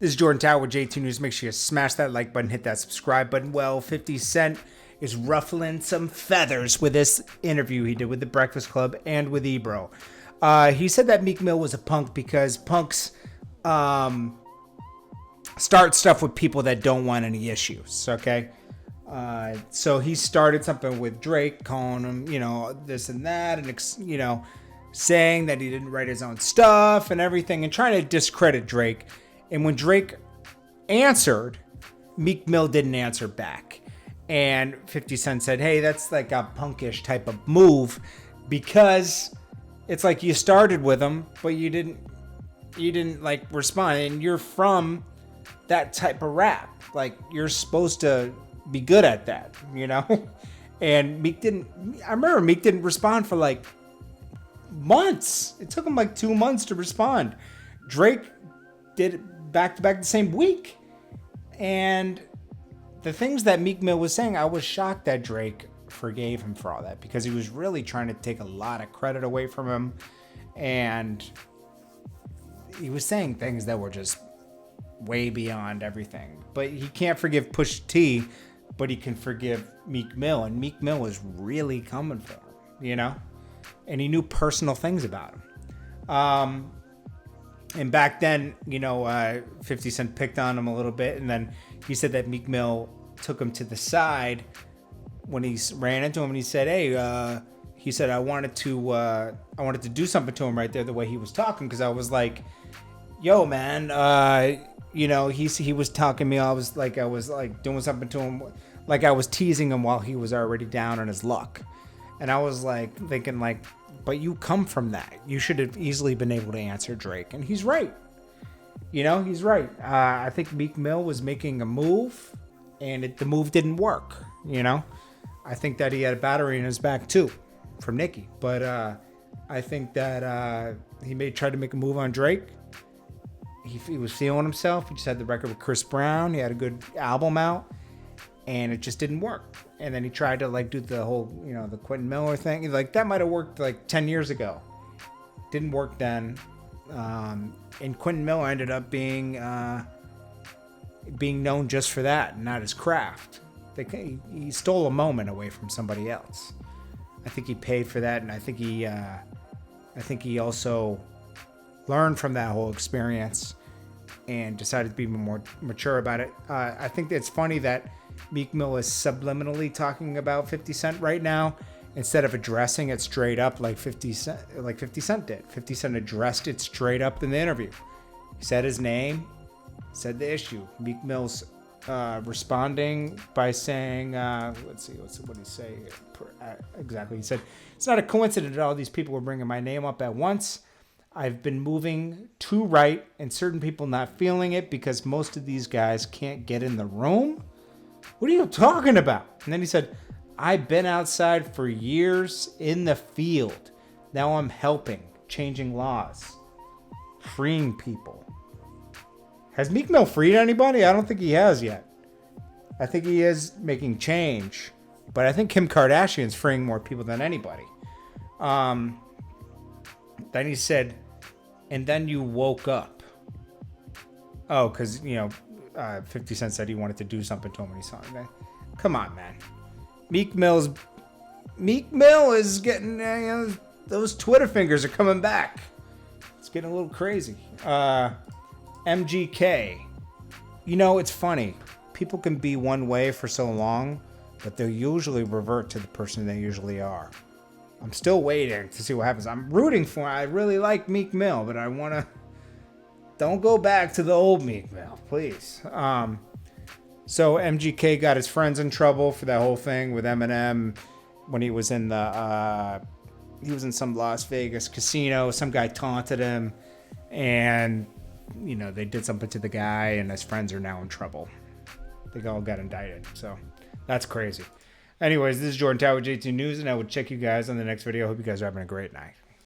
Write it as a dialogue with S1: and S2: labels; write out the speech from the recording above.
S1: This is Jordan Tower with JT News. Make sure you smash that like button, hit that subscribe button. Well, 50 Cent is ruffling some feathers with this interview he did with The Breakfast Club and with Ebro. He said that Meek Mill was a punk because punks start stuff with people that don't want any issues, okay? So he started something with Drake, calling him, this and that, and, saying that he didn't write his own stuff and everything, and trying to discredit Drake. And when Drake answered, Meek Mill didn't answer back. And 50 Cent said, hey, that's like a punkish type of move, because it's like you started with him, but you didn't like respond. And you're from that type of rap. Like, you're supposed to be good at that, And Meek didn't. I remember Meek didn't respond for like months. It took him like 2 months to respond. Drake did it back to back the same week. And the things that Meek Mill was saying, I was shocked that Drake forgave him for all that, because he was really trying to take a lot of credit away from him. And he was saying things that were just way beyond everything. But he can't forgive Push T, but he can forgive Meek Mill. And Meek Mill was really coming for him, And he knew personal things about him. And back then, 50 Cent picked on him a little bit. And then he said that Meek Mill took him to the side when he ran into him. And he said, hey, he said, I wanted to do something to him right there, the way he was talking. Because I was like, yo, man, he was talking to me. I was like doing something to him. Like I was teasing him while he was already down on his luck. And I was like thinking like, but you come from that. You should have easily been able to answer Drake. And he's right. He's right. I think Meek Mill was making a move, and the move didn't work. I think that he had a battery in his back too from Nicki. But I think that he tried to make a move on Drake. He was feeling himself. He just had the record with Chris Brown. He had a good album out, and it just didn't work. And then he tried to do the whole, the Quentin Miller thing. Like that might have worked 10 years ago. Didn't work then. And Quentin Miller ended up being known just for that, not his craft. He stole a moment away from somebody else. I think he paid for that, and I think he also learned from that whole experience and decided to be more mature about it. I think it's funny that Meek Mill is subliminally talking about 50 Cent right now, instead of addressing it straight up like 50 Cent did. 50 Cent addressed it straight up in the interview. He said his name, said the issue. Meek Mill's responding by saying, let's see, what did he say exactly? He said, it's not a coincidence that all these people were bringing my name up at once. I've been moving to right, and certain people not feeling it because most of these guys can't get in the room. What are you talking about? And then he said, I've been outside for years in the field. Now I'm helping, changing laws, freeing people. Has Meek Mill freed anybody? I don't think he has yet. I think he is making change. But I think Kim Kardashian's freeing more people than anybody. Then he said, and then you woke up. Oh, because, 50 Cent said he wanted to do something to him when he saw him. Come on, man. Meek Mill is getting, those Twitter fingers are coming back. It's getting a little crazy. MGK. It's funny. People can be one way for so long, but they'll usually revert to the person they usually are. I'm still waiting to see what happens. I'm rooting for him. I really like Meek Mill, but I want to... Don't go back to the old Meek Mill, please. So MGK got his friends in trouble for that whole thing with Eminem when he was in some Las Vegas casino. Some guy taunted him, and they did something to the guy, and his friends are now in trouble. They all got indicted, so that's crazy. Anyways, this is Jordan Tower, JT News, and I will check you guys on the next video. Hope you guys are having a great night.